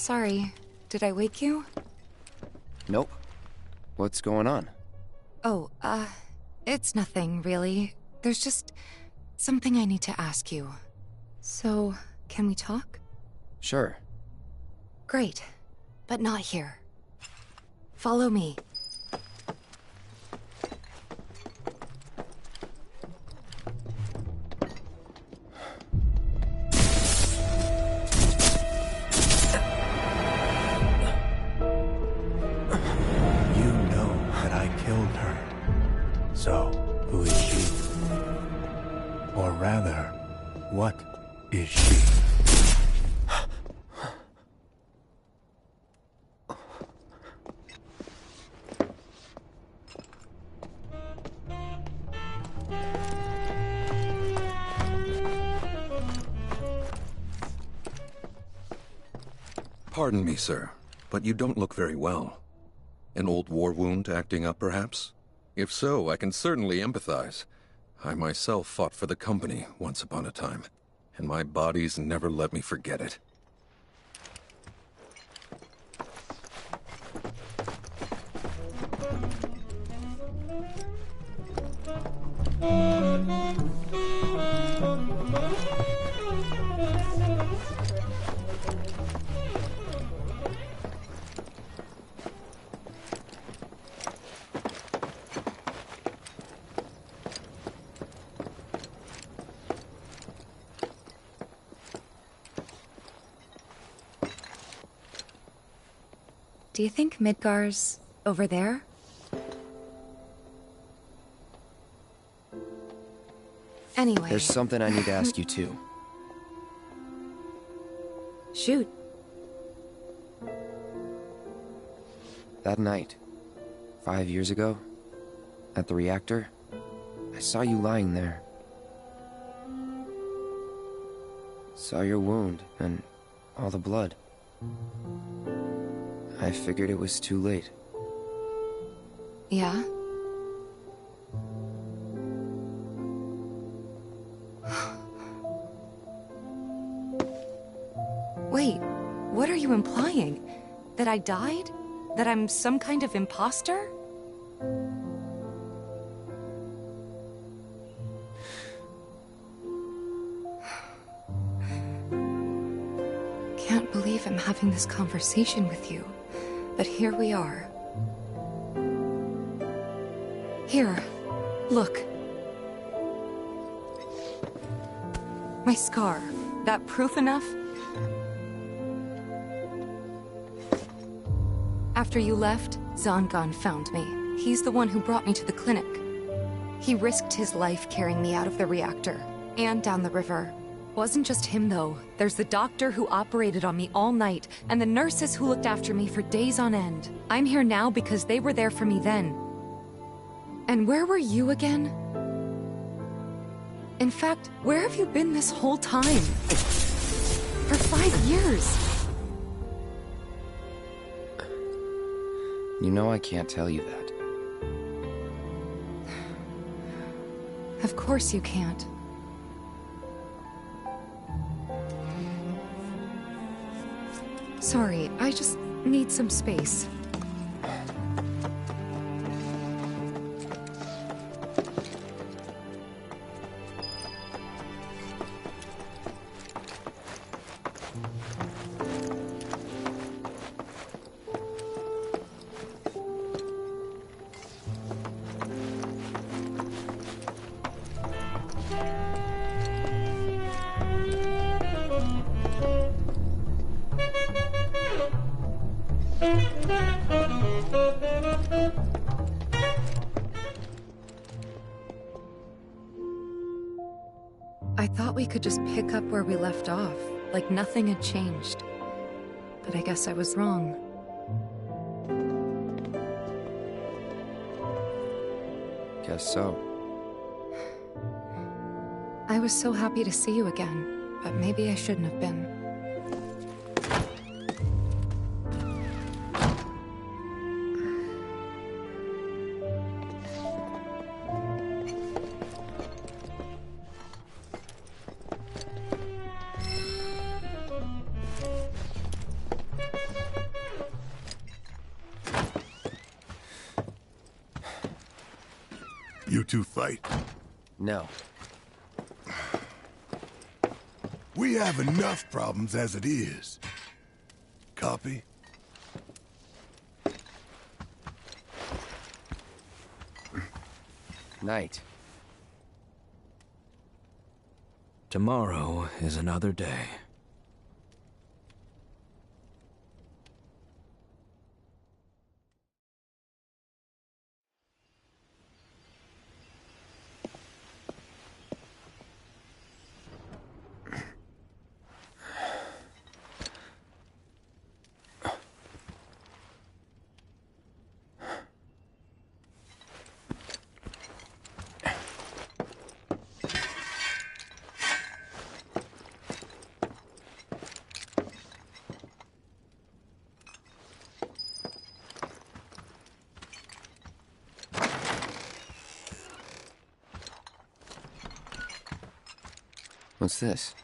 Sorry, did I wake you? Nope. What's going on? Oh, it's nothing, really. There's just something I need to ask you. So, can we talk? Sure. Great, but not here. Follow me. So, who is she? Or rather, what is she? Pardon me, sir, but you don't look very well. An old war wound acting up, perhaps? If so, I can certainly empathize. I myself fought for the company once upon a time, and my body's never let me forget it. Do you think Midgar's over there? Anyway... There's something I need to ask you too. Shoot. That night, 5 years ago, at the reactor, I saw you lying there. Saw your wound and all the blood. I figured it was too late. Yeah? Wait, what are you implying? That I died? That I'm some kind of imposter? Can't believe I'm having this conversation with you. But here we are. Here, look. My scar. That proof enough? After you left, Zangan found me. He's the one who brought me to the clinic. He risked his life carrying me out of the reactor, and down the river. Wasn't just him, though. There's the doctor who operated on me all night, and the nurses who looked after me for days on end. I'm here now because they were there for me then. And where were you again? In fact, where have you been this whole time? For 5 years. You know I can't tell you that. Of course you can't. Sorry, I just need some space. I thought we could just pick up where we left off, like nothing had changed. But I guess I was wrong. Guess so. I was so happy to see you again, but maybe I shouldn't have been. You two fight? No. We have enough problems as it is. Copy? Night. Tomorrow is another day. What's this?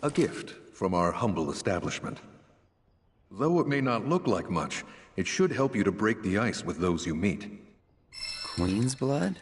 A gift from our humble establishment. Though it may not look like much, it should help you to break the ice with those you meet. Queen's blood?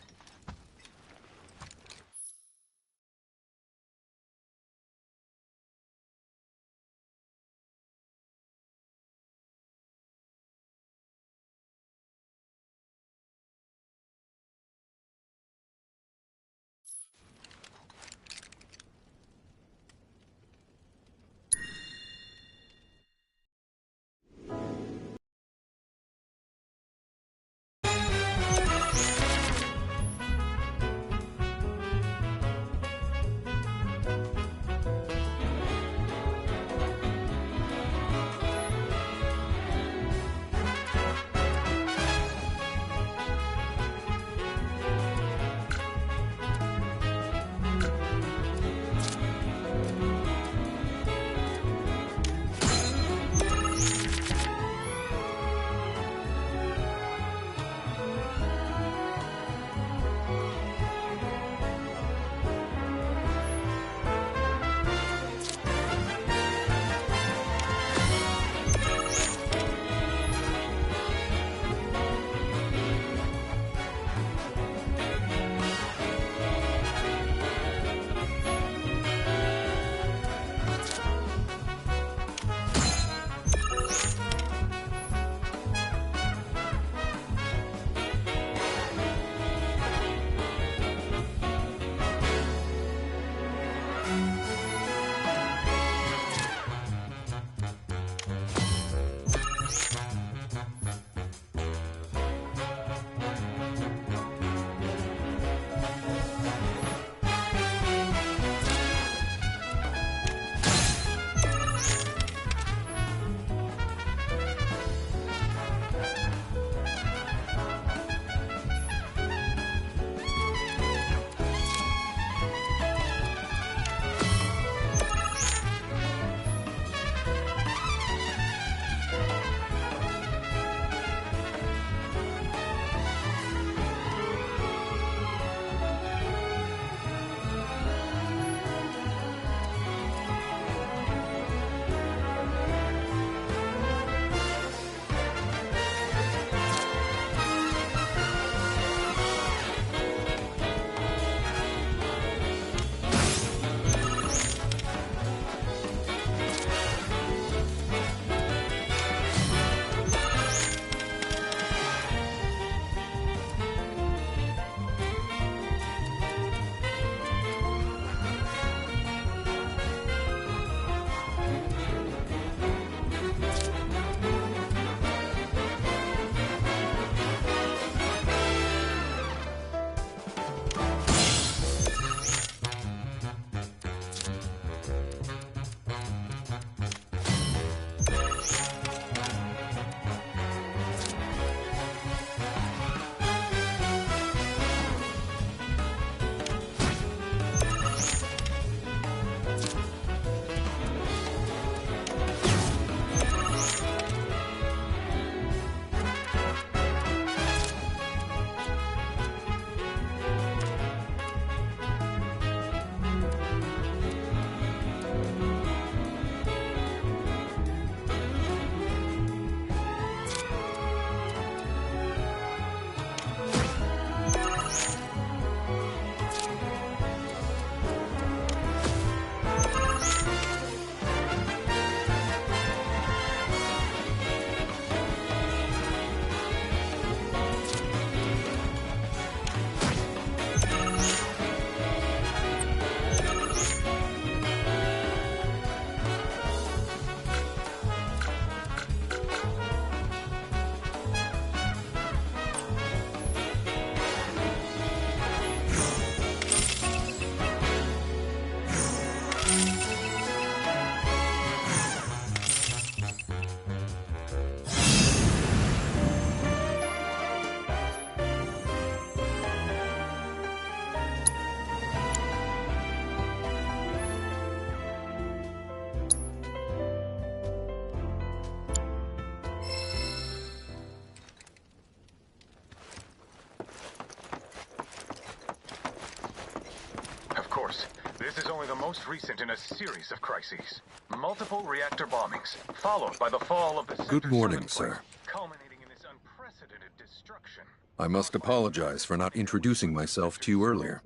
most recent in a series of crises. Multiple reactor bombings, followed by the fall of the Good morning, sir. culminating in this unprecedented destruction. I must apologize for not introducing myself to you earlier.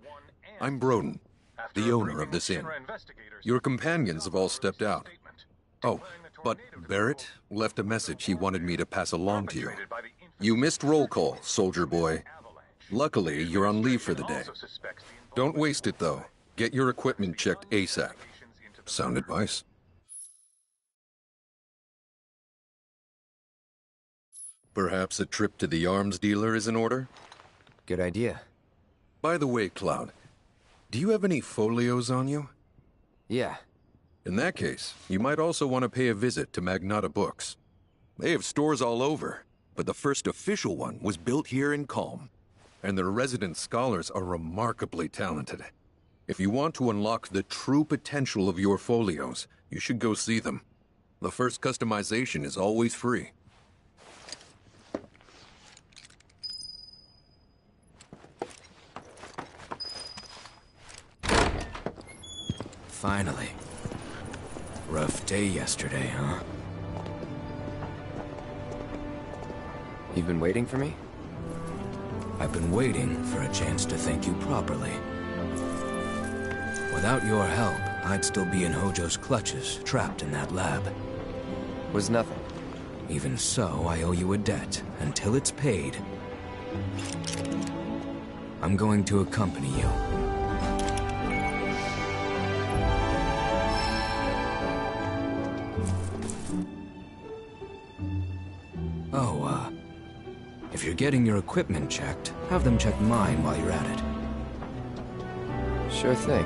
I'm Broden, the owner of this inn. Your companions have all stepped out. Oh, but Barrett left a message he wanted me to pass along to you. You missed roll call, soldier boy. Luckily, you're on leave for the day. Don't waste it, though. Get your equipment checked ASAP. Sound advice? Perhaps a trip to the arms dealer is in order? Good idea. By the way, Cloud, do you have any folios on you? Yeah. In that case, you might also want to pay a visit to Magnata Books. They have stores all over, but the first official one was built here in Calm. And their resident scholars are remarkably talented. If you want to unlock the true potential of your folios, you should go see them. The first customization is always free. Finally. Rough day yesterday, huh? You've been waiting for me? I've been waiting for a chance to thank you properly. Without your help, I'd still be in Hojo's clutches, trapped in that lab. Was nothing. Even so, I owe you a debt. Until it's paid, I'm going to accompany you. Oh, if you're getting your equipment checked, have them check mine while you're at it. Sure thing.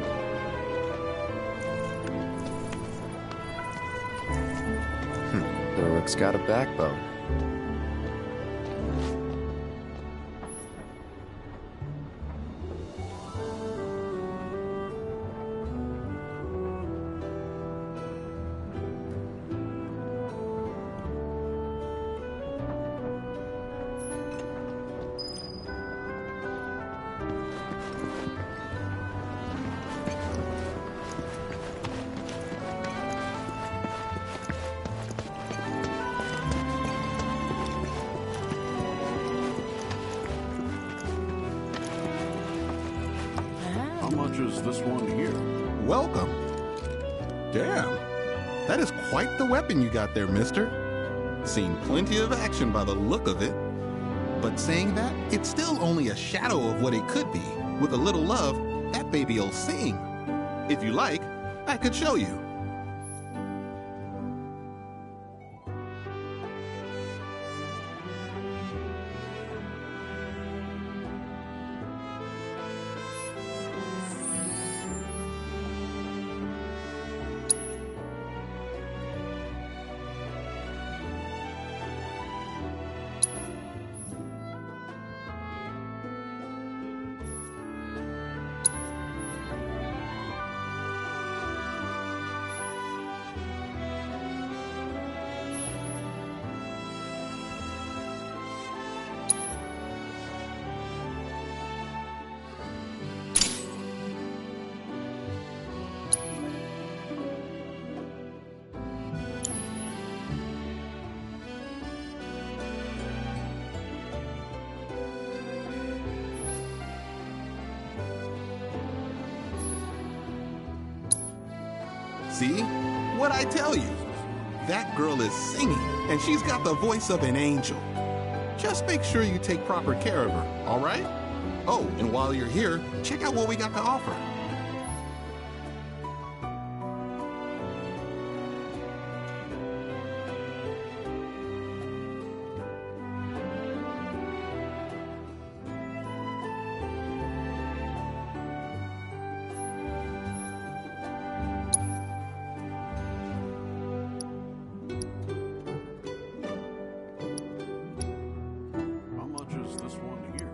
The rook's got a backbone. How much is this one here? Welcome. Damn. That is quite the weapon you got there, mister. Seen plenty of action by the look of it. But saying that, it's still only a shadow of what it could be. With a little love, that baby'll sing. If you like, I could show you. See? What'd I tell you? That girl is singing, and she's got the voice of an angel. Just make sure you take proper care of her, all right? Oh, and while you're here, check out what we got to offer. How much is this one here?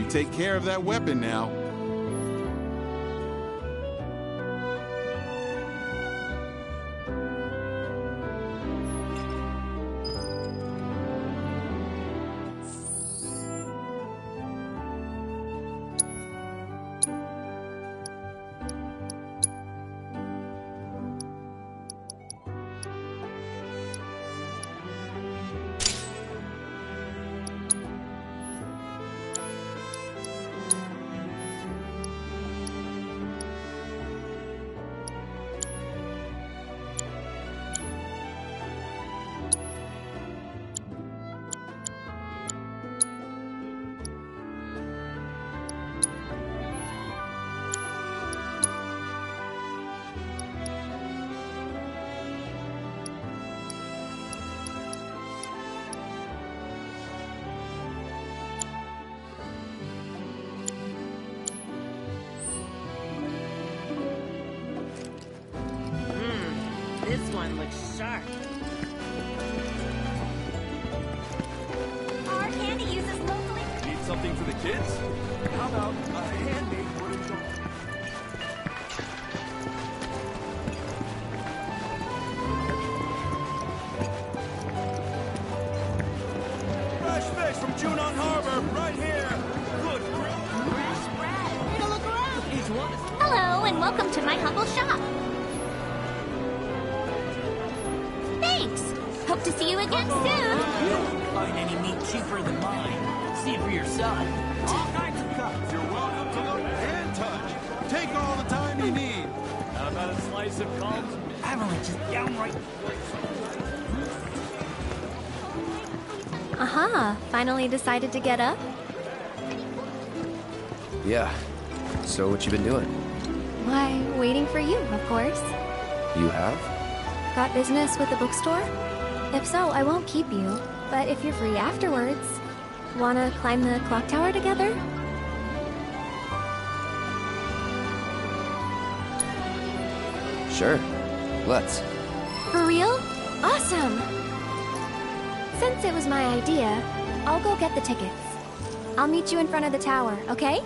take care of that weapon now. This one looks sharp. Our candy uses locally. Need something for the kids? How about a handmade wooden doll? Fresh fish from Junon Harbor, right here. Good grill. Fresh bread. Take a look around. Each one. Hello, and welcome to my humble shop. Thanks. Hope to see you again soon. You won't find any meat cheaper than mine. See it for yourself. All kinds of cuts. You're welcome to look and touch. Take all the time you need. How about a slice of calms? Avalanche is downright. Aha, finally decided to get up? Yeah. So what you been doing? Why, waiting for you, of course. You have? Got business with the bookstore? If so, I won't keep you. But if you're free afterwards, wanna climb the clock tower together? Sure. Let's. For real? Awesome! Since it was my idea, I'll go get the tickets. I'll meet you in front of the tower, okay?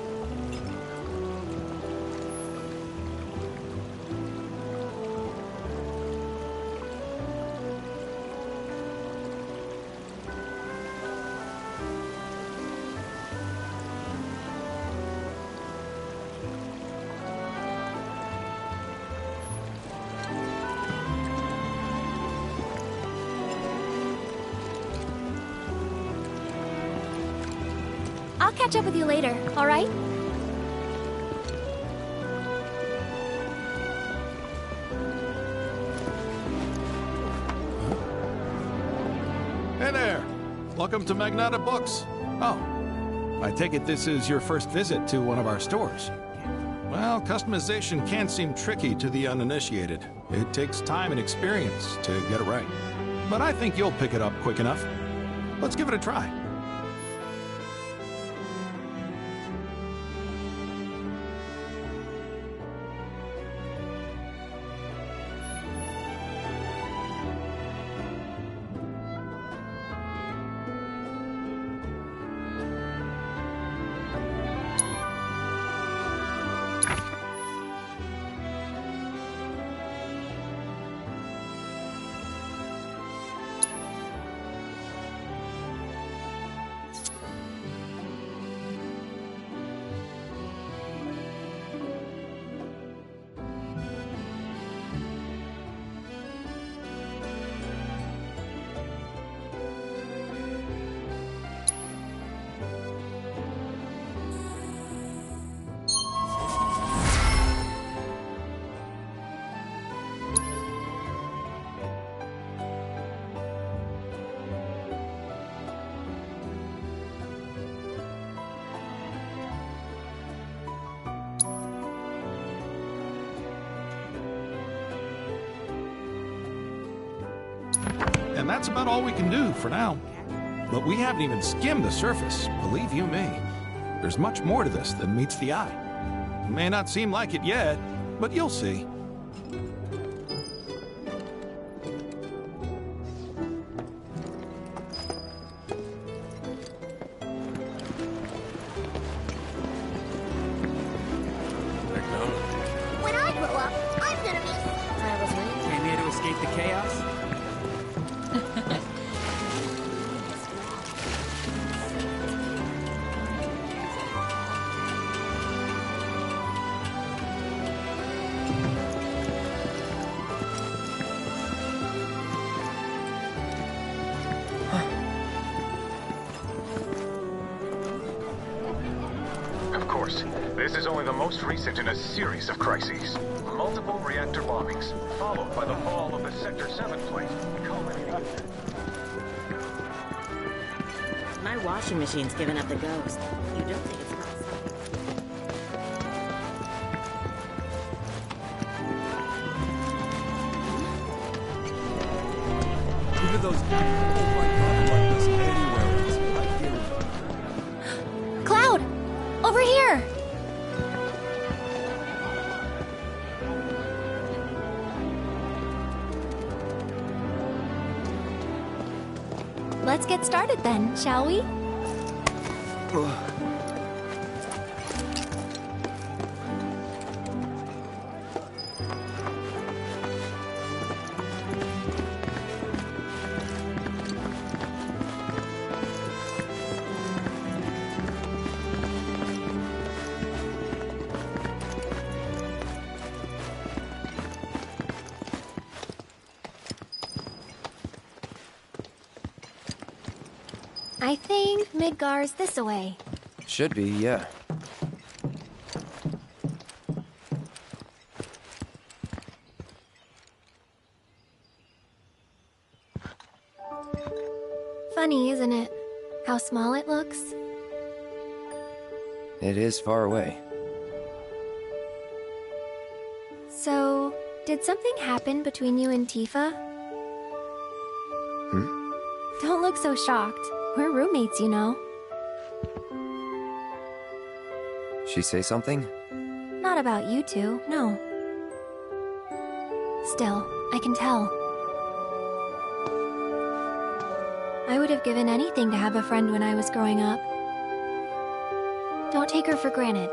I'll catch up with you later, all right? Hey there! Welcome to Magnata Books. Oh, I take it this is your first visit to one of our stores. Well, customization can seem tricky to the uninitiated. It takes time and experience to get it right. But I think you'll pick it up quick enough. Let's give it a try. And that's about all we can do for now. But we haven't even skimmed the surface, believe you me. There's much more to this than meets the eye. It may not seem like it yet, but you'll see. the chaos? Of course, this is only the most recent in a series of crises. Multiple reactor bombings, followed by the fall of the Sector 7 flight, culminating... My washing machine's given up the ghost. You don't think it's possible? Look at those... Oh my god, like this anywhere else. Right here. Cloud! Over here! Let's get started then, shall we? I think Midgar's this away. Should be, yeah. Funny, isn't it? How small it looks? It is far away. So, did something happen between you and Tifa? Don't look so shocked. We're roommates, you know. She say something? Not about you two, no. Still, I can tell. I would have given anything to have a friend when I was growing up. Don't take her for granted.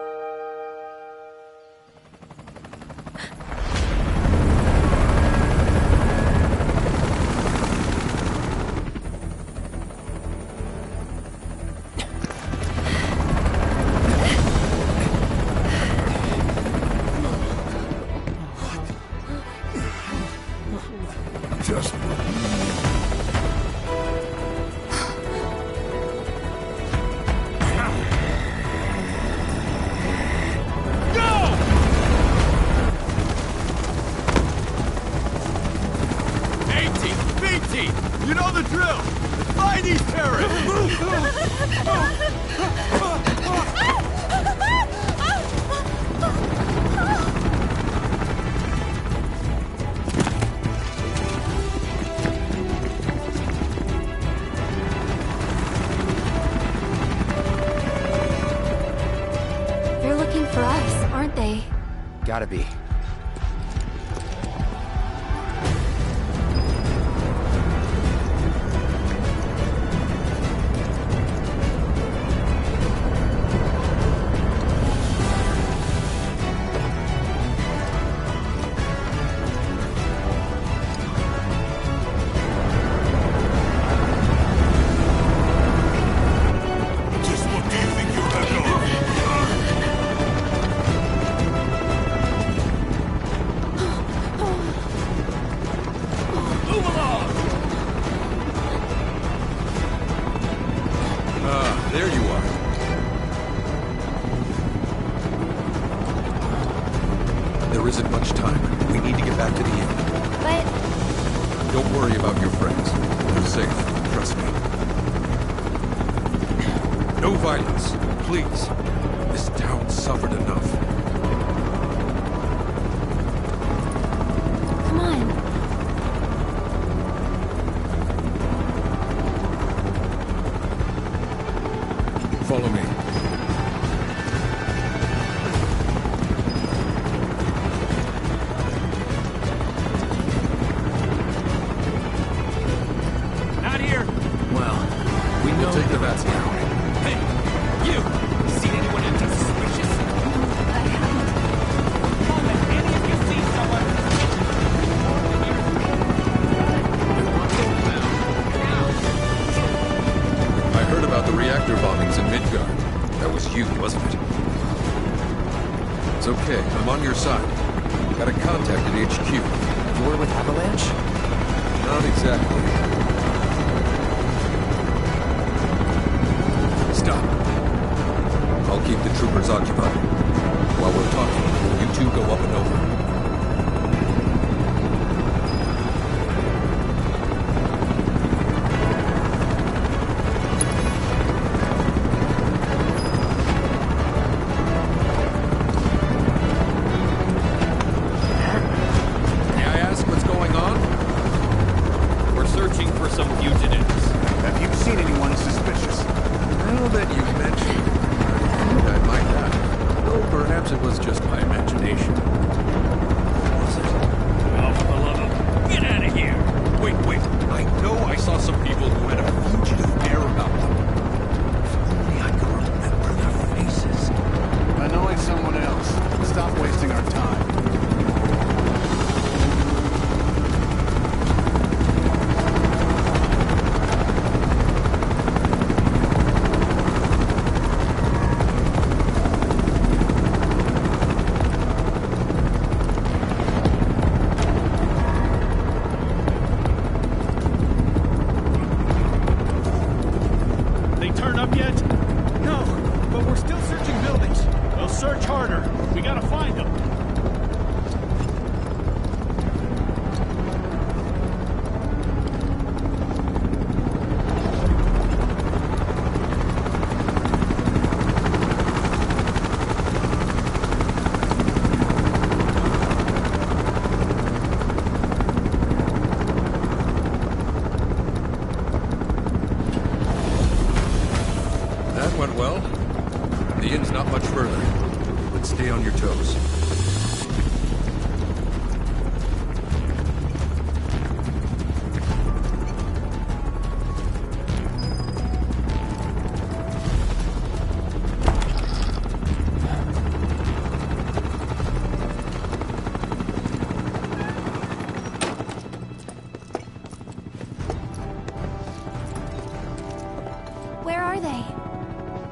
Just You know the drill! Find these terrorists! They're looking for us, aren't they? Gotta be. There you are. There isn't much time. We need to get back to the inn. But... Don't worry about your friends. They're safe. Trust me. No violence, please. This town suffered enough. Come on. Follow me. Not here! Well, we know Take the bats now. Hey, you! Seen anyone acting suspicious? I haven't. Moment, any of you see someone? Okay, I'm on your side. Got a contact at HQ. You're with Avalanche? Not exactly. Stop. I'll keep the troopers occupied. While we're talking, you two go up and over.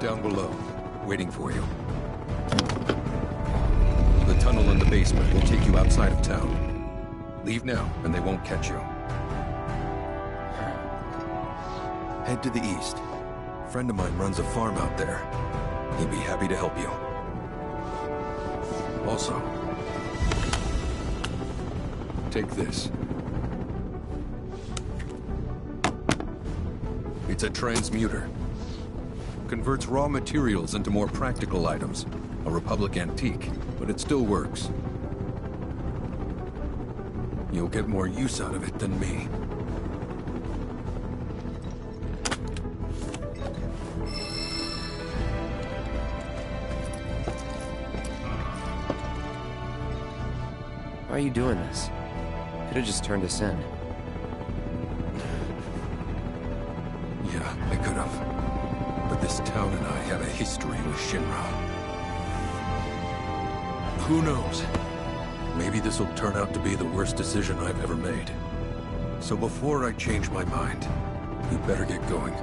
Down below, waiting for you. The tunnel in the basement will take you outside of town. Leave now, and they won't catch you. Head to the east. A friend of mine runs a farm out there. He'd be happy to help you. Also, take this. It's a transmuter. Converts raw materials into more practical items. A Republic antique, but it still works. You'll get more use out of it than me. Why are you doing this? Could have just turned us in. Yeah, I could have. But this town and I have a history with Shinra. Who knows? Maybe this'll turn out to be the worst decision I've ever made. So before I change my mind, you better get going.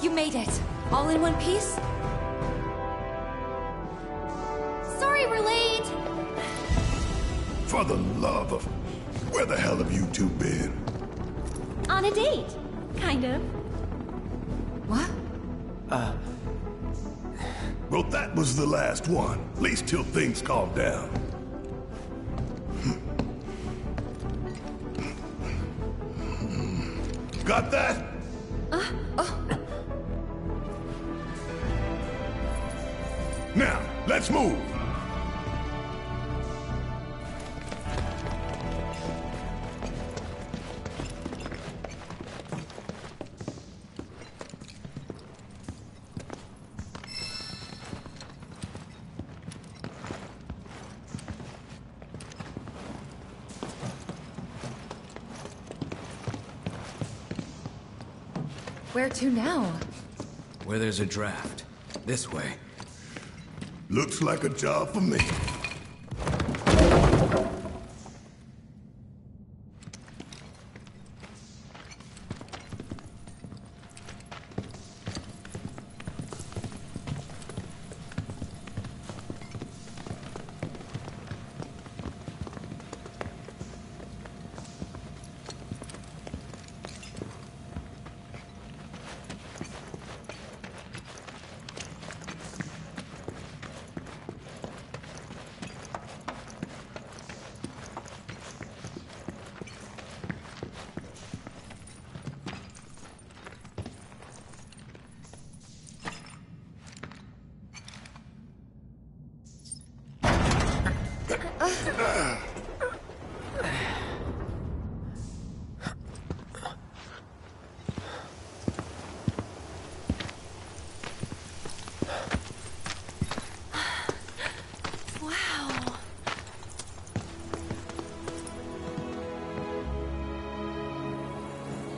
You made it. All in one piece? Sorry we're late! For the love of... Where the hell have you two been? On a date. Kind of. What? Well, that was the last one. At least till things calm down. Got that? Now, let's move. Where to now? Where there's a draft. This way. Looks like a job for me.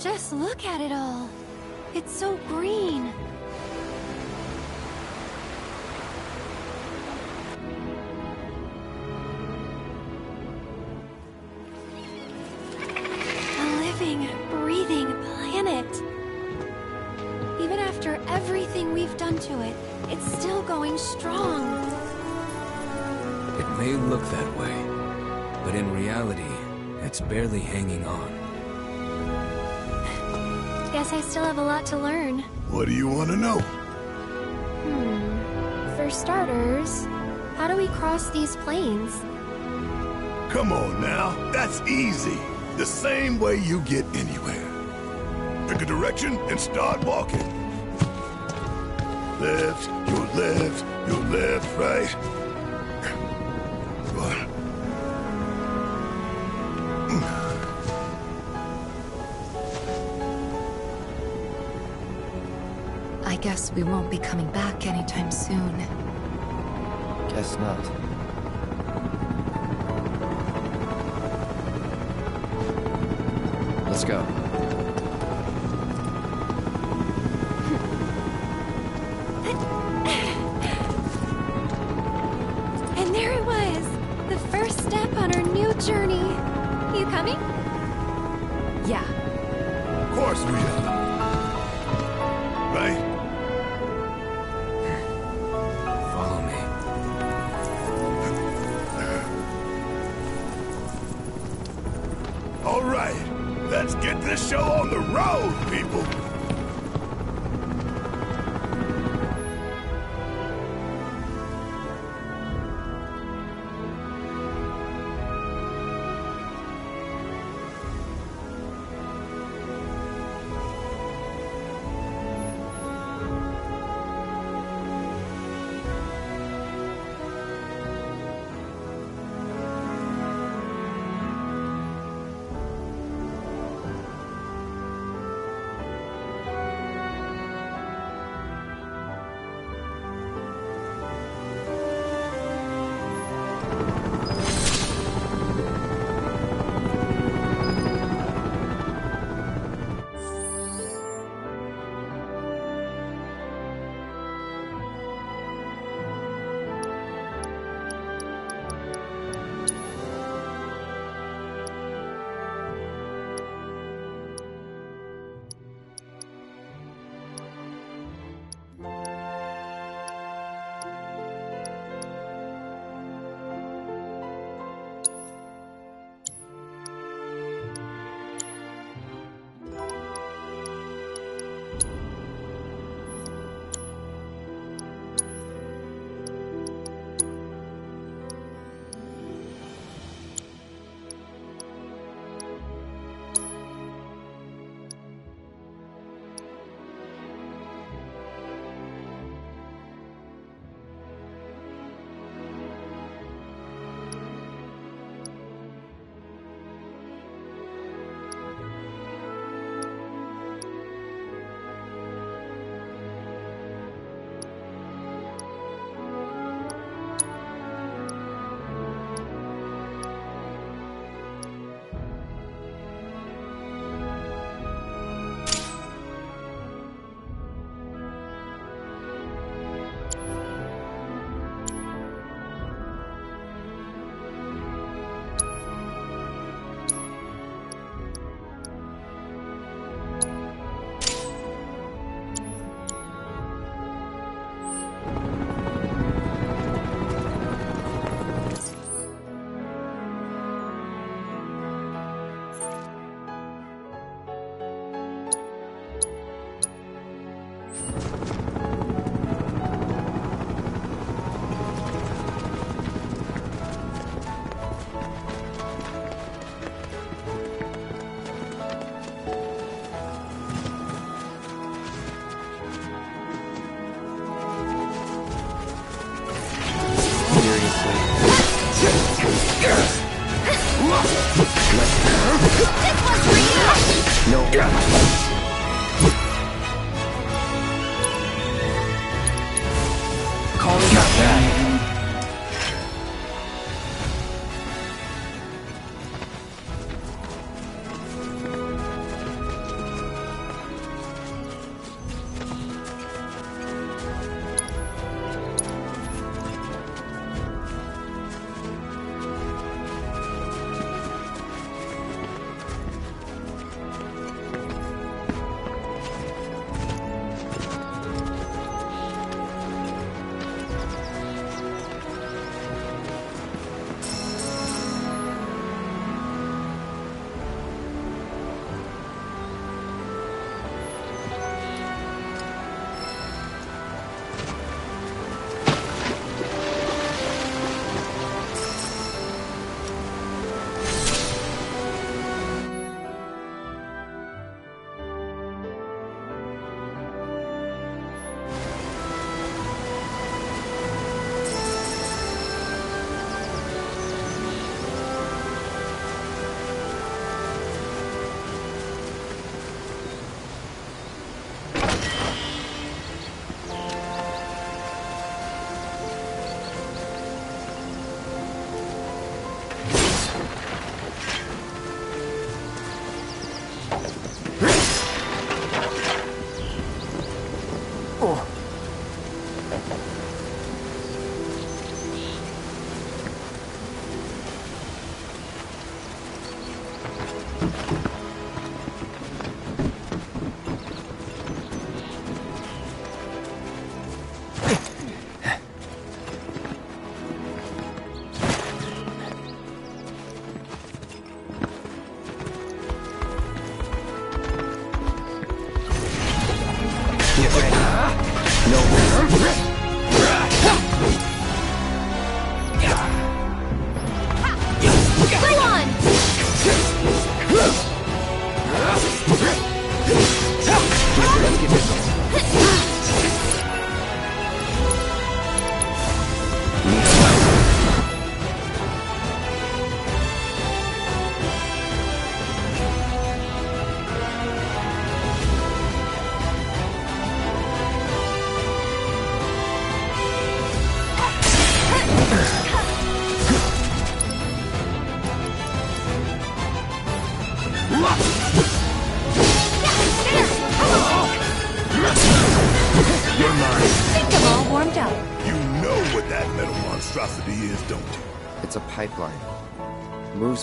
Just look at it all. It's so green. A living, breathing planet. Even after everything we've done to it, it's still going strong. It may look that way, but in reality, it's barely hanging on. Guess I still have a lot to learn. What do you want to know? For starters, how do we cross these plains? Come on now, that's easy. The same way you get anywhere. Pick a direction and start walking. Left, your left, right. I guess we won't be coming back anytime soon. Guess not. Let's go. And there it was! The first step on our new journey. You coming? Yeah. Of course we are. Right? Follow me. All right, let's get this show on the road, people.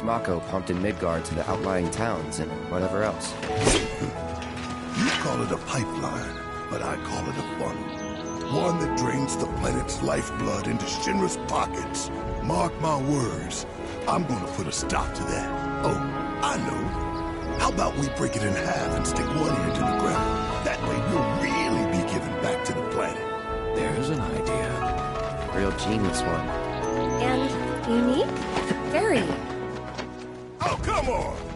Mako pumped in Midgard to the outlying towns and whatever else. You call it a pipeline, but I call it a funnel. One that drains the planet's lifeblood into Shinra's pockets. Mark my words, I'm gonna put a stop to that. Oh, I know. How about we break it in half and stick one ear to the ground? That way we'll really be giving back to the planet. There's an idea. Real genius one. And unique? Very. Oh, come on!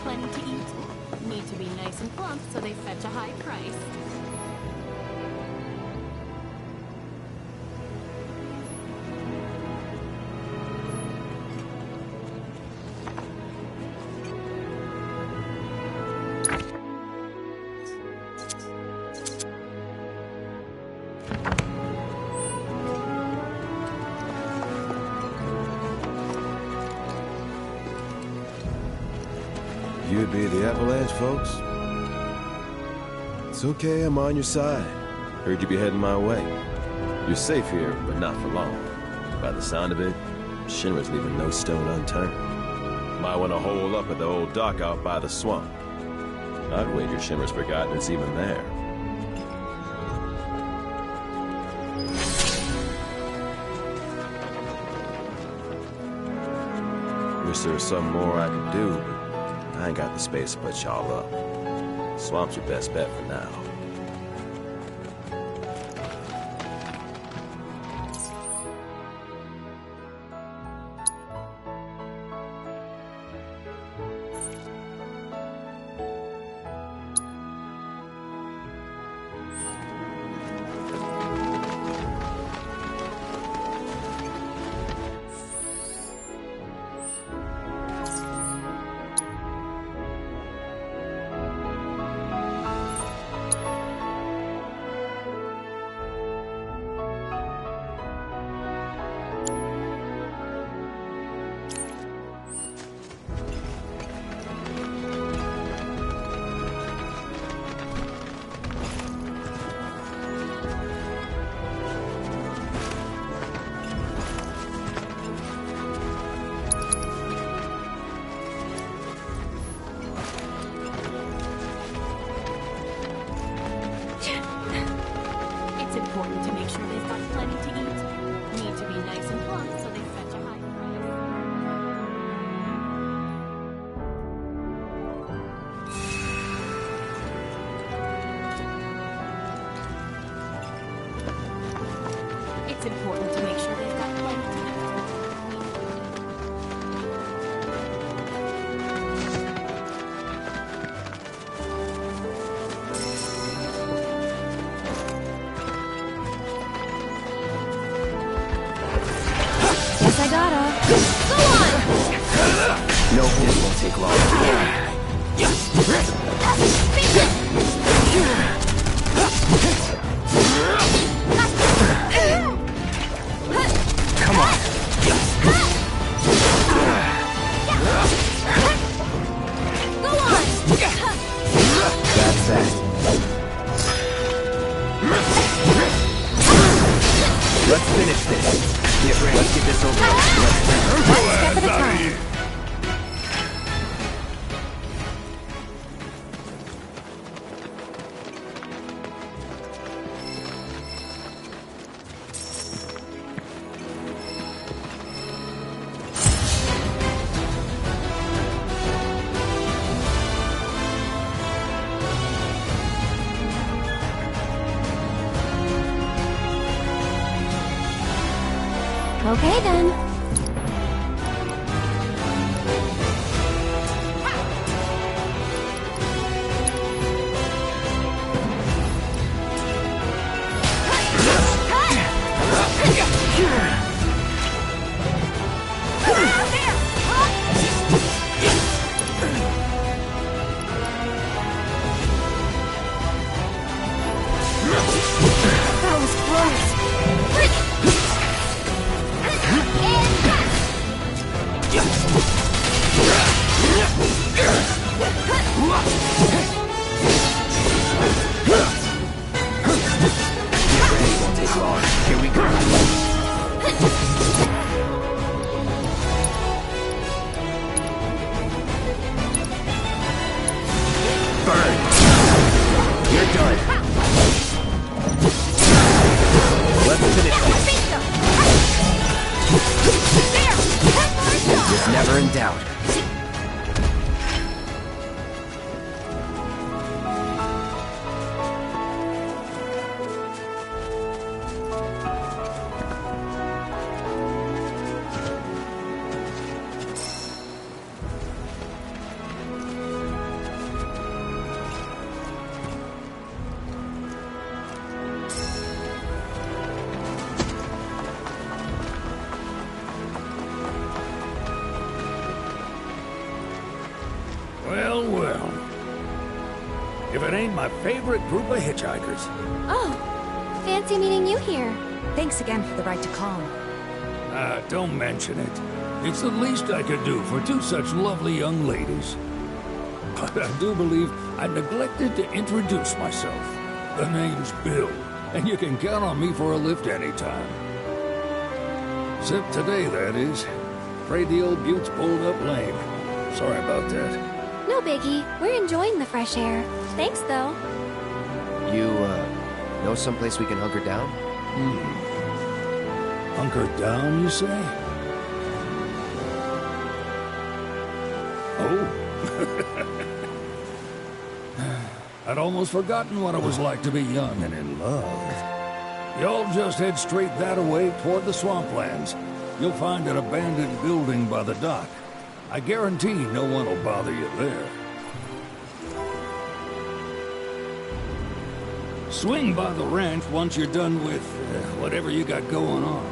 plenty to eat. Need to be nice and plump, so they fetch a high price. You be the Avalanche, folks? It's okay, I'm on your side. Heard you be heading my way. You're safe here, but not for long. By the sound of it, Shinra's leaving no stone unturned. Might want to hole up at the old dock out by the swamp. I'd wager Shinra's forgotten it's even there. Wish there was something more I could do, but I ain't got the space to put y'all up. Swamp's your best bet for now. I gotta. Go on! No, this won't take long. Come on. Go on! That's that. Let's finish this. Get ready. Let's get this over with. One step at a time. Okay then. That was close. if it ain't my favorite group of hitchhikers. Oh, fancy meeting you here. Thanks again for the ride to Calm. Don't mention it. It's the least I could do for two such lovely young ladies. But I do believe I neglected to introduce myself. The name's Bill, and you can count on me for a lift anytime. Except today, that is. Afraid the old Butte's pulled up lame. Sorry about that. No biggie. We're enjoying the fresh air. Thanks, though. You, know someplace we can hunker down? Hunker down, you say? Oh. I'd almost forgotten what it was like to be young and in love. Y'all just head straight that away toward the swamplands. You'll find an abandoned building by the dock. I guarantee no one will bother you there. Swing by the ranch once you're done with whatever you got going on.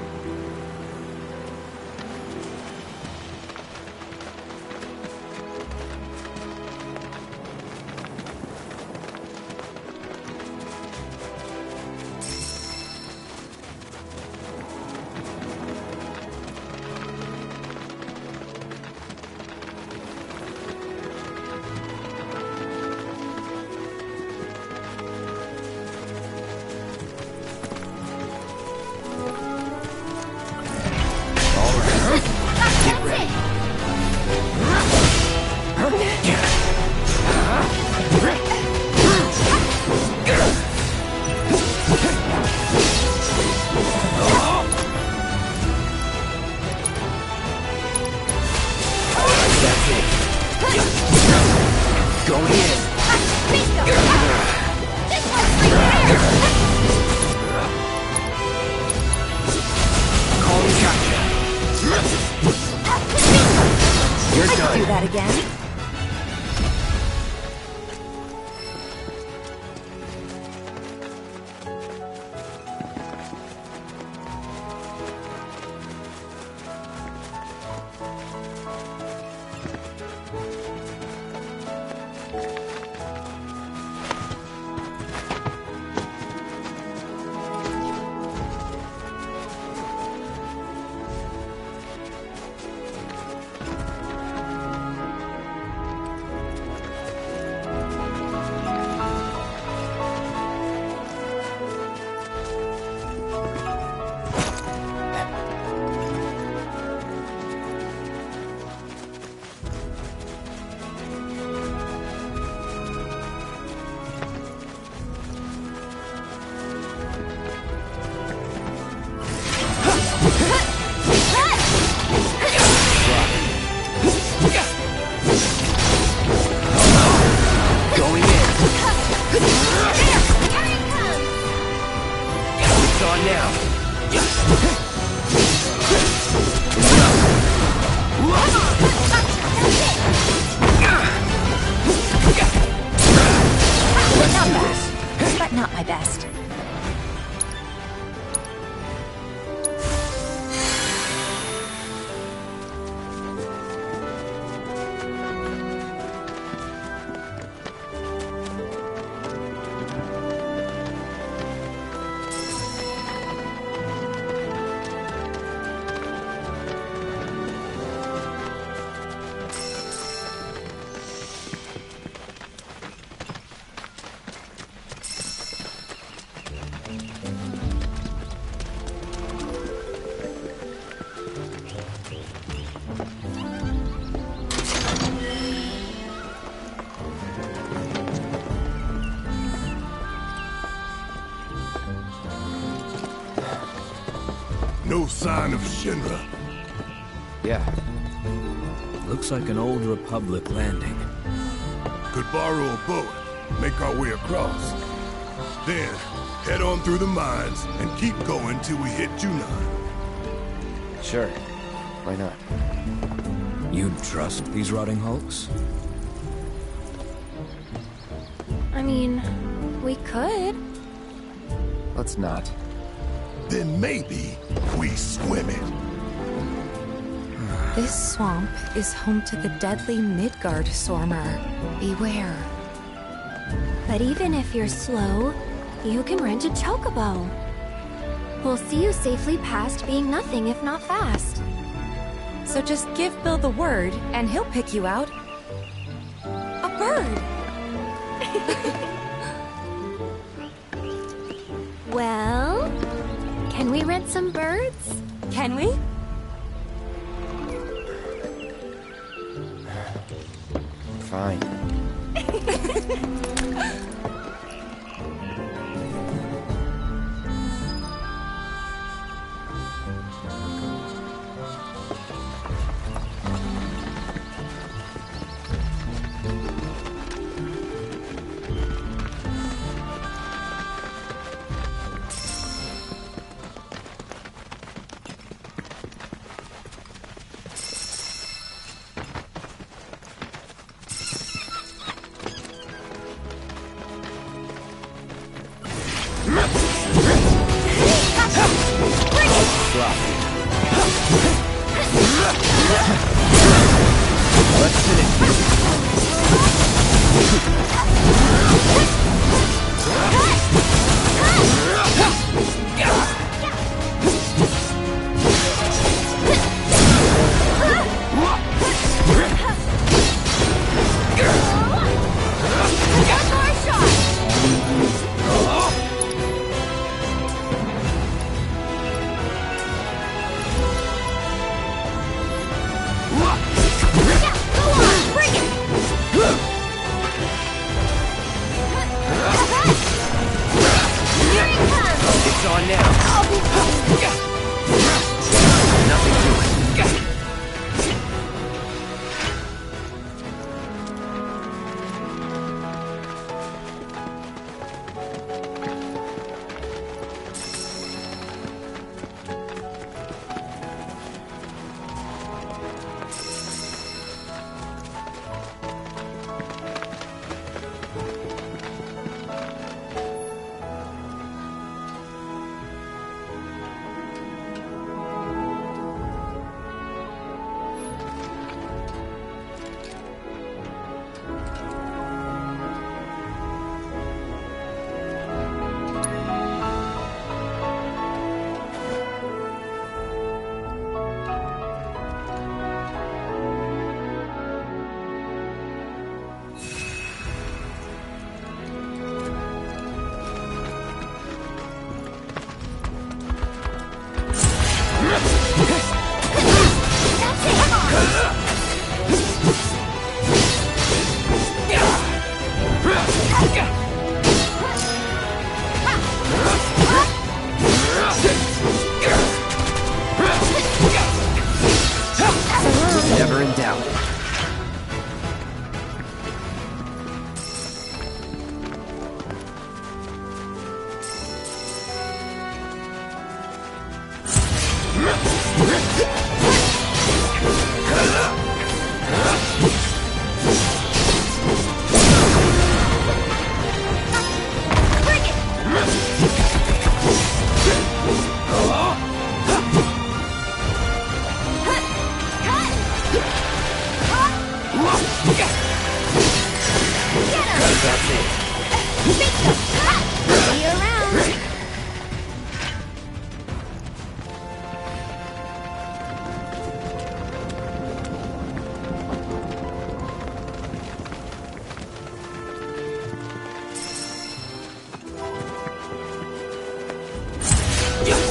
No sign of Shinra. Yeah. Looks like an old Republic landing. Could borrow a boat, make our way across. Then, head on through the mines and keep going till we hit Junon. Sure. Why not? You'd trust these rotting hulks? I mean, we could. Let's not. Then maybe we swim it. This swamp is home to the deadly Midgard Swarmer. Beware. But even if you're slow, you can rent a chocobo. We'll see you safely past being nothing if not fast. So just give Bill the word, and he'll pick you out. A bird! Well, can we rent some birds? Can we? Fine. Let's finish this. It's on now. Nothing to it. Never in doubt. That's it. See you around.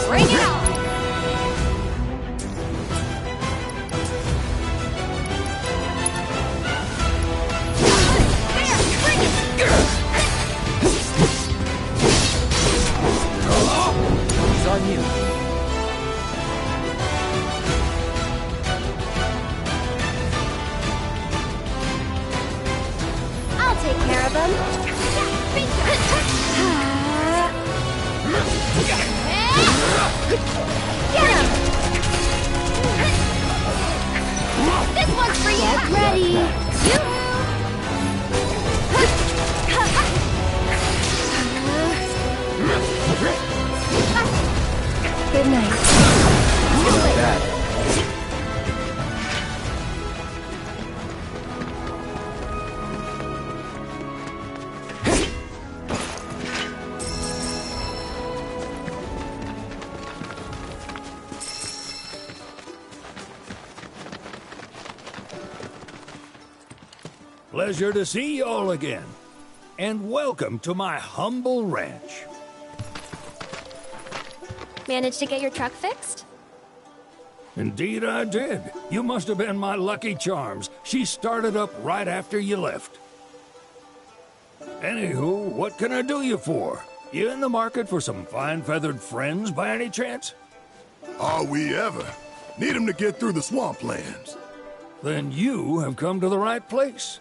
Bring it on! It's on you. I'll take care of them. Get him! This one's for you! Get ready! Good night. Not bad. Pleasure to see y'all again. And welcome to my humble ranch. Managed to get your truck fixed? Indeed I did. You must have been my lucky charms. She started up right after you left. Anywho, what can I do you for? You in the market for some fine-feathered friends by any chance? Are we ever? Need 'em to get through the swamplands. Then you have come to the right place.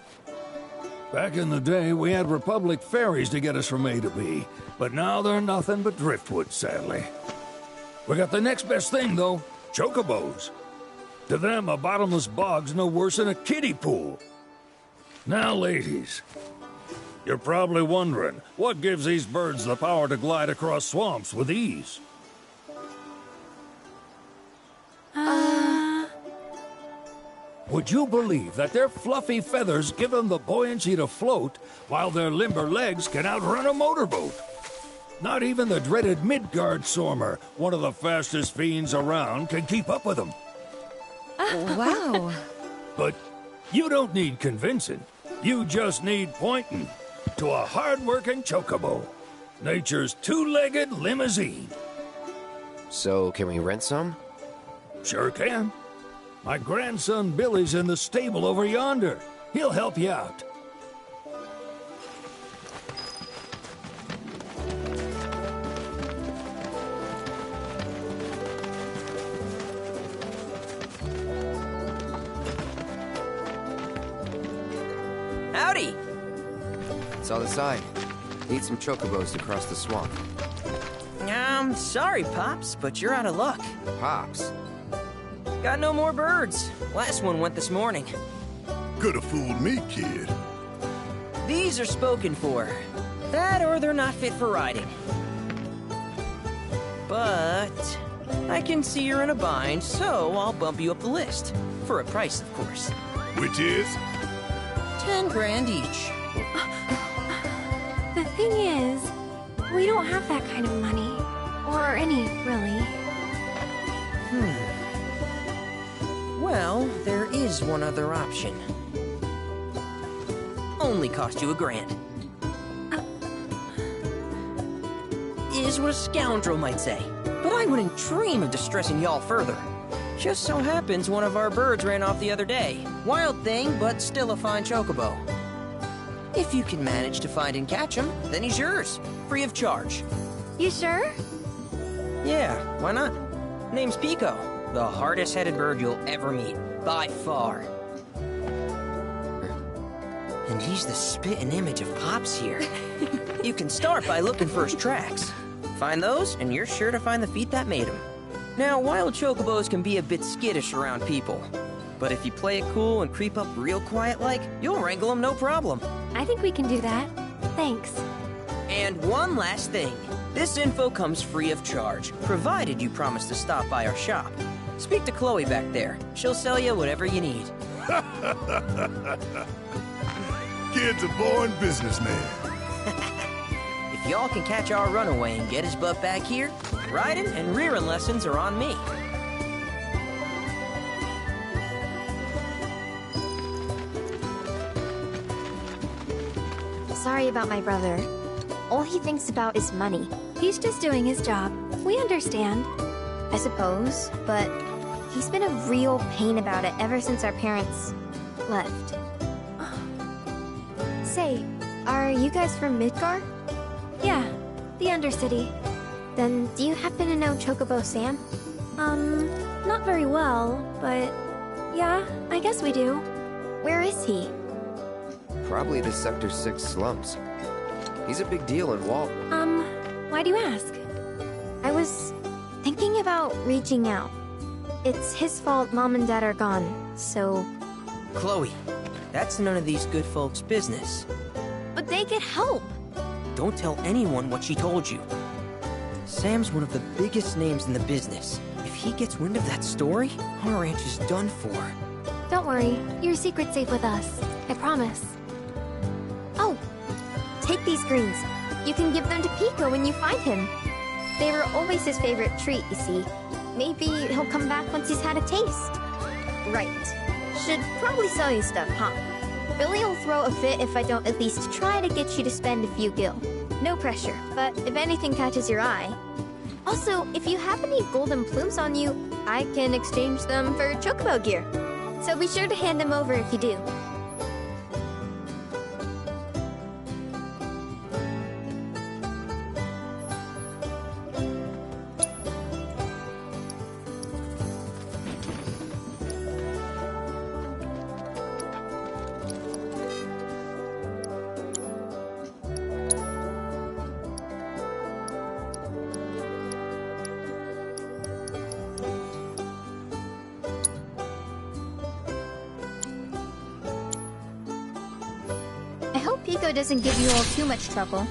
Back in the day, we had Republic ferries to get us from A to B, but now they're nothing but driftwood, sadly. We got the next best thing, though, chocobos. To them, a bottomless bog's no worse than a kiddie pool. Now, ladies, you're probably wondering, what gives these birds the power to glide across swamps with ease? Would you believe that their fluffy feathers give them the buoyancy to float, while their limber legs can outrun a motorboat? Not even the dreaded Midgard Sormer, one of the fastest fiends around, can keep up with them. Wow. But you don't need convincing. You just need pointing to a hard-working chocobo. Nature's two-legged limousine. So, can we rent some? Sure can. My grandson Billy's in the stable over yonder. He'll help you out. Howdy! It's on the side. Need some chocobos to cross the swamp. Sorry, Pops, but you're out of luck. Pops? Got no more birds. Last one went this morning. Could've fooled me, kid. These are spoken for. That or they're not fit for riding. But I can see you're in a bind, so I'll bump you up the list. For a price, of course. Which is? 10 grand each. The thing is, we don't have that kind of money. Or any, really. Well, there is one other option. Only cost you $1,000. Is what a scoundrel might say. But I wouldn't dream of distressing y'all further. Just so happens one of our birds ran off the other day. Wild thing, but still a fine chocobo. If you can manage to find and catch him, then he's yours. Free of charge. You sure? Yeah, why not? Name's Pico. The hardest-headed bird you'll ever meet, by far. And he's the spitting image of Pops here. You can start by looking for his tracks. Find those, and you're sure to find the feet that made him. Now, wild chocobos can be a bit skittish around people. But if you play it cool and creep up real quiet-like, you'll wrangle them no problem. I think we can do that. Thanks. And one last thing. This info comes free of charge, provided you promise to stop by our shop. Speak to Chloe back there. She'll sell you whatever you need. Kid's a born businessman. If y'all can catch our runaway and get his butt back here, riding and rearing lessons are on me. Sorry about my brother. All he thinks about is money. He's just doing his job. We understand. I suppose, but he's been a real pain about it ever since our parents left. Say, are you guys from Midgard? Yeah, the Undercity. Then do you happen to know Chocobo Sam? Not very well, but yeah, I guess we do. Where is he? Probably the Sector 6 slums. He's a big deal in Wall. Why do you ask? I was thinking about reaching out. It's his fault Mom and Dad are gone, so... Chloe, that's none of these good folks' business. But they get help! Don't tell anyone what she told you. Sam's one of the biggest names in the business. If he gets wind of that story, our ranch is done for. Don't worry, your secret's safe with us. I promise. Oh, take these greens. You can give them to Pico when you find him. They were always his favorite treat, you see. Maybe he'll come back once he's had a taste. Right. Should probably sell you stuff, huh? Billy'll throw a fit if I don't at least try to get you to spend a few gil. No pressure, but if anything catches your eye. Also, if you have any golden plumes on you, I can exchange them for chocobo gear. So be sure to hand them over if you do. I hope Pico doesn't give you all too much trouble.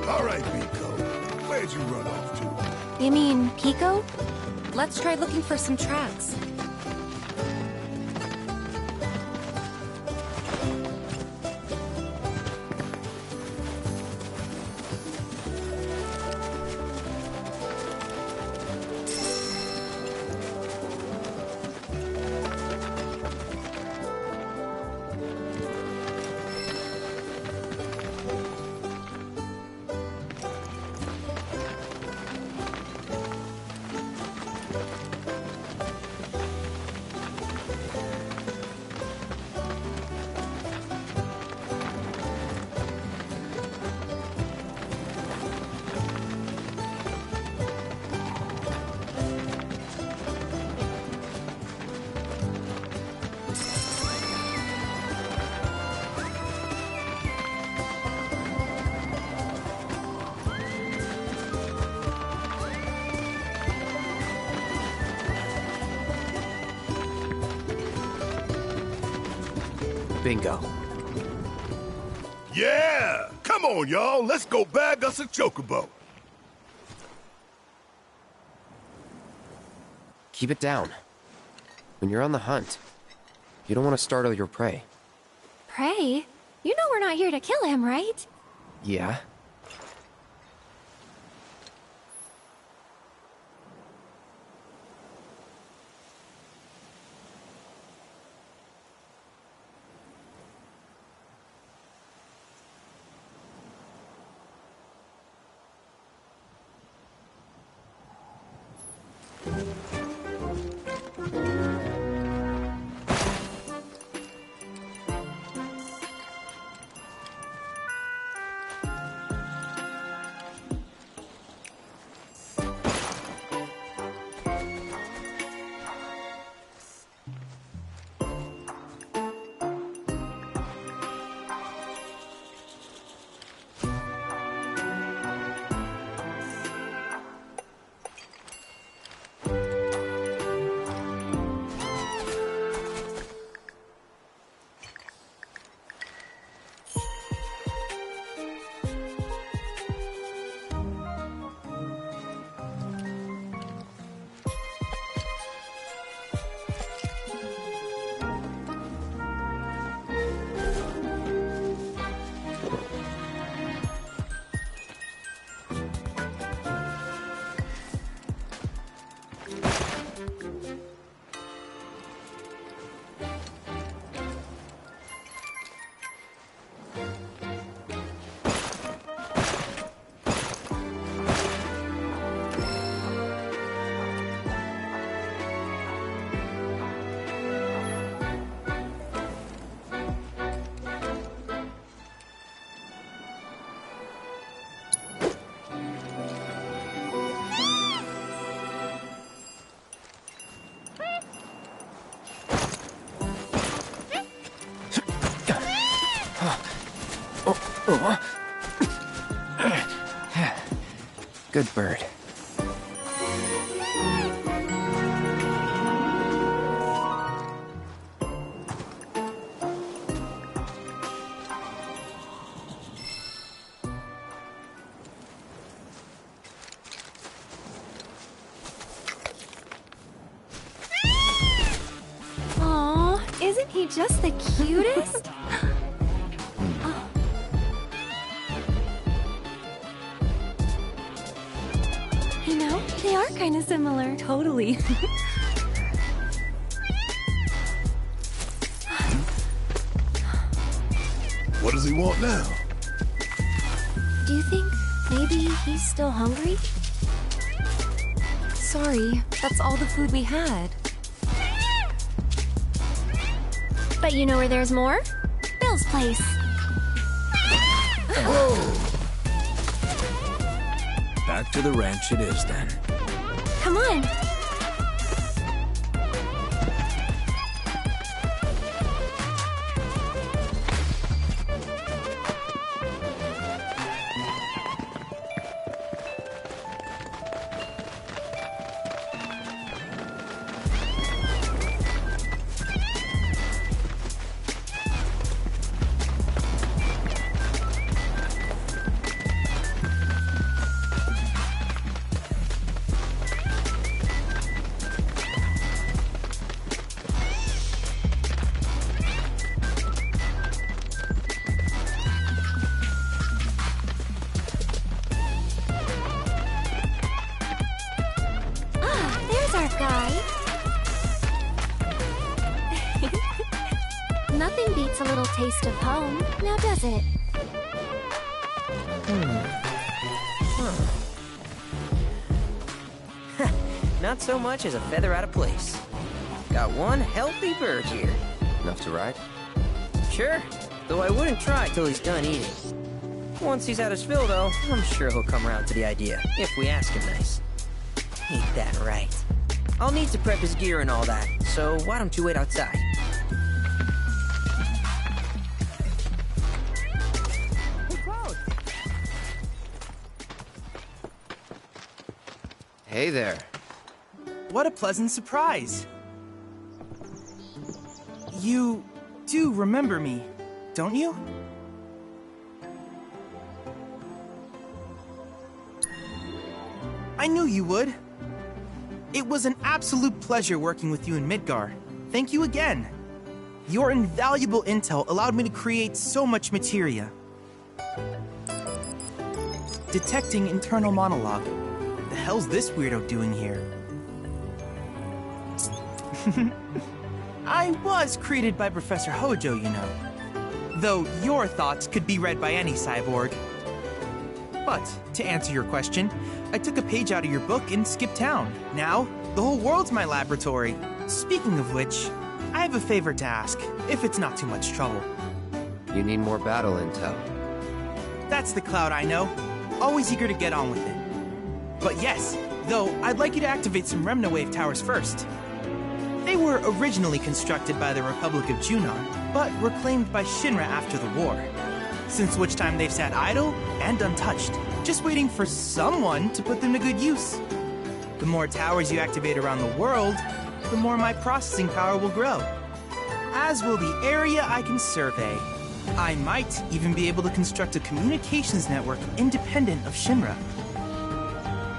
All right, Pico. Where'd you run off to? You mean Pico? Let's try looking for some tracks. Bingo. Yeah! Come on, y'all. Let's go bag us a chocobo. Keep it down. When you're on the hunt, you don't want to startle your prey. Prey? You know we're not here to kill him, right? Yeah? Good bird. Aw, isn't he just the cutest? You know, they are kind of similar. Totally. What does he want now? Do you think maybe he's still hungry? Sorry, that's all the food we had. But you know where there's more? Bill's place. Back to the ranch it is then. Come on. Nothing beats a little taste of home, now does it? Not so much as a feather out of place. Got one healthy bird here. Enough to ride? Sure, though I wouldn't try till he's done eating. Once he's had his fill, though, I'm sure he'll come around to the idea, if we ask him nice. Ain't that right? I'll need to prep his gear and all that, so why don't you wait outside? Hey there. What a pleasant surprise. You do remember me, don't you? I knew you would. It was an absolute pleasure working with you in Midgar. Thank you again. Your invaluable intel allowed me to create so much materia. Detecting internal monologue. The hell's this weirdo doing here? I was created by Professor Hojo, you know. Though your thoughts could be read by any cyborg. But, to answer your question, I took a page out of your book and skipped town. Now, the whole world's my laboratory. Speaking of which, I have a favor to ask, if it's not too much trouble. You need more battle intel. That's the Cloud I know. Always eager to get on with it. But yes, though, I'd like you to activate some Remnawave towers first. They were originally constructed by the Republic of Junon, but were claimed by Shinra after the war. Since which time they've sat idle and untouched, just waiting for someone to put them to good use. The more towers you activate around the world, the more my processing power will grow. As will the area I can survey. I might even be able to construct a communications network independent of Shinra.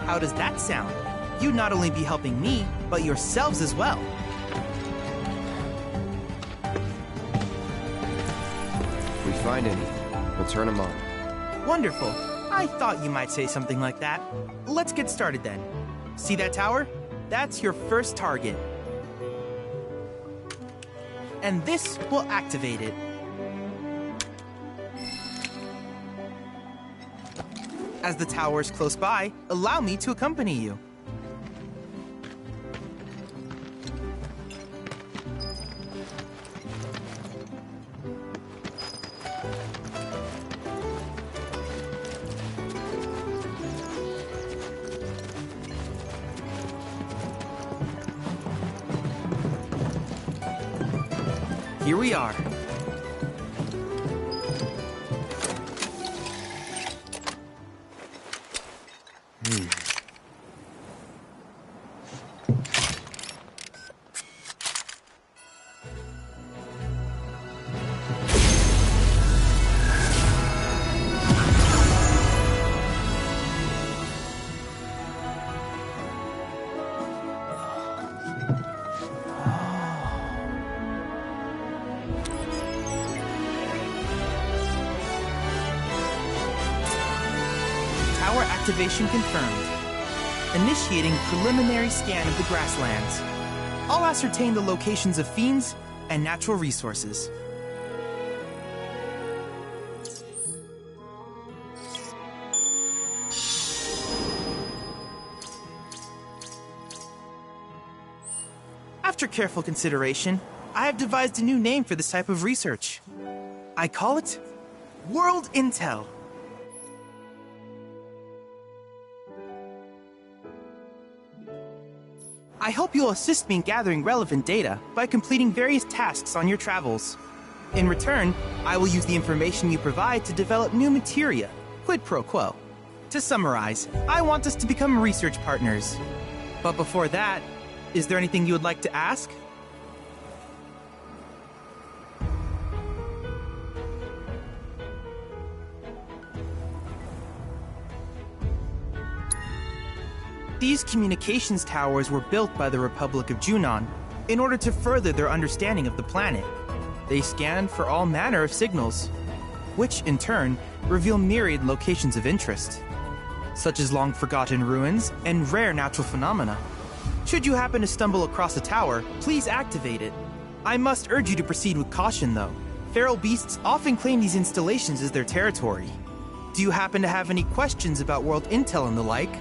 How does that sound? You'd not only be helping me, but yourselves as well. If we find any, we'll turn them on. Wonderful. I thought you might say something like that. Let's get started then. See that tower? That's your first target. And this will activate it. As the tower is close by, allow me to accompany you. Here we are. Activation confirmed. Initiating preliminary scan of the grasslands. I'll ascertain the locations of fiends and natural resources. After careful consideration, I have devised a new name for this type of research. I call it World Intel. I hope you'll assist me in gathering relevant data by completing various tasks on your travels. In return, I will use the information you provide to develop new materia, quid pro quo. To summarize, I want us to become research partners. But before that, is there anything you would like to ask? These communications towers were built by the Republic of Junon in order to further their understanding of the planet. They scan for all manner of signals, which in turn reveal myriad locations of interest, such as long-forgotten ruins and rare natural phenomena. Should you happen to stumble across a tower, please activate it. I must urge you to proceed with caution, though. Feral beasts often claim these installations as their territory. Do you happen to have any questions about world intel and the like?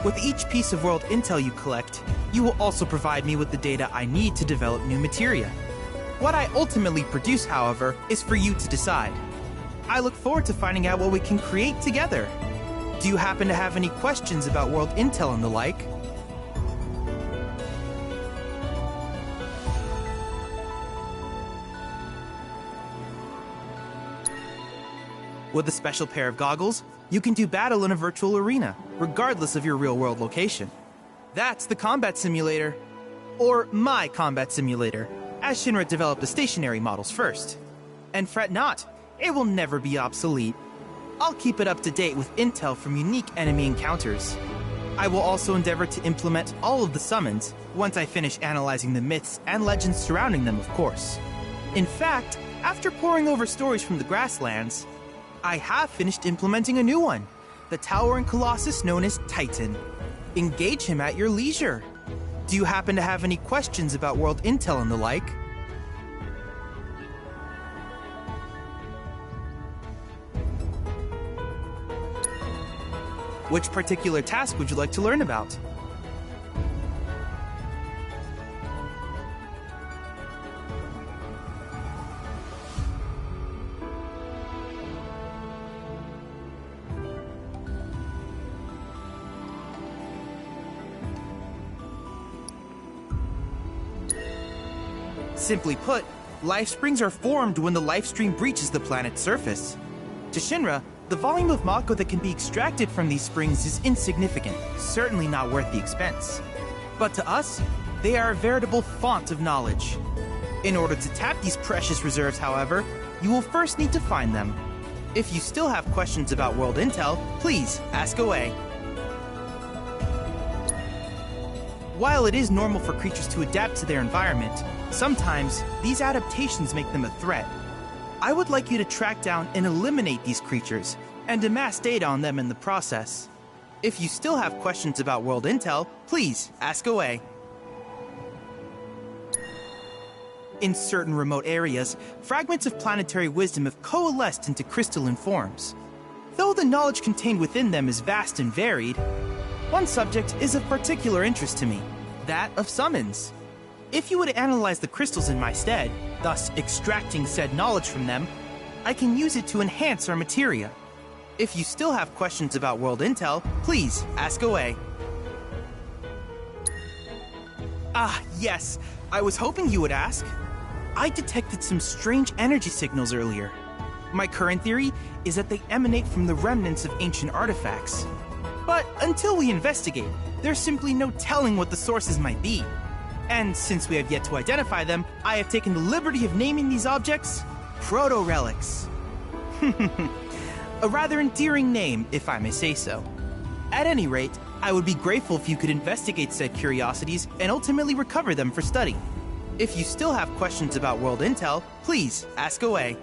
With each piece of world intel you collect, you will also provide me with the data I need to develop new materia. What I ultimately produce, however, is for you to decide. I look forward to finding out what we can create together. Do you happen to have any questions about world intel and the like? With a special pair of goggles, you can do battle in a virtual arena, regardless of your real-world location. That's the combat simulator. Or my combat simulator, as Shinra developed the stationary models first. And fret not, it will never be obsolete. I'll keep it up to date with intel from unique enemy encounters. I will also endeavor to implement all of the summons, once I finish analyzing the myths and legends surrounding them, of course. In fact, after poring over stories from the grasslands, I have finished implementing a new one, the towering colossus known as Titan. Engage him at your leisure. Do you happen to have any questions about world intel and the like? Which particular task would you like to learn about? Simply put, life springs are formed when the life stream breaches the planet's surface. To Shinra, the volume of Mako that can be extracted from these springs is insignificant, certainly not worth the expense. But to us, they are a veritable font of knowledge. In order to tap these precious reserves, however, you will first need to find them. If you still have questions about world intel, please ask away. While it is normal for creatures to adapt to their environment, sometimes these adaptations make them a threat. I would like you to track down and eliminate these creatures, and amass data on them in the process. If you still have questions about world intel, please ask away. In certain remote areas, fragments of planetary wisdom have coalesced into crystalline forms. Though the knowledge contained within them is vast and varied, one subject is of particular interest to me, that of summons. If you would analyze the crystals in my stead, thus extracting said knowledge from them, I can use it to enhance our materia. If you still have questions about world intel, please ask away. Ah, yes, I was hoping you would ask. I detected some strange energy signals earlier. My current theory is that they emanate from the remnants of ancient artifacts. But until we investigate, there's simply no telling what the sources might be. And since we have yet to identify them, I have taken the liberty of naming these objects proto-relics. A rather endearing name, if I may say so. At any rate, I would be grateful if you could investigate said curiosities and ultimately recover them for study. If you still have questions about world intel, please ask away.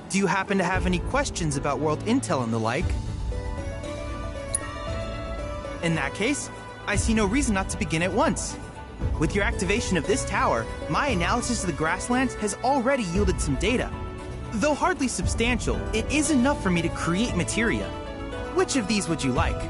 Do you happen to have any questions about world intel and the like? In that case, I see no reason not to begin at once. With your activation of this tower, my analysis of the grasslands has already yielded some data. Though hardly substantial, it is enough for me to create materia. Which of these would you like?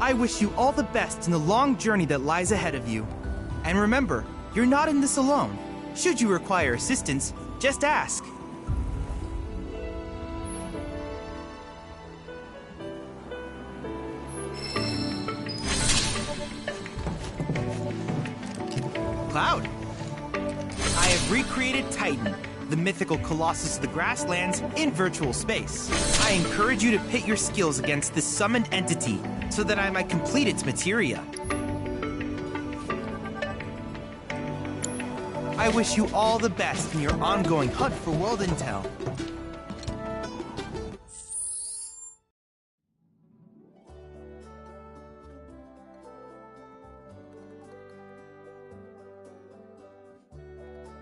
I wish you all the best in the long journey that lies ahead of you. And remember, you're not in this alone. Should you require assistance, just ask. Cloud. I have recreated Titan, the mythical colossus of the grasslands, in virtual space. I encourage you to pit your skills against this summoned entity so that I might complete its materia. I wish you all the best in your ongoing hunt for world intel.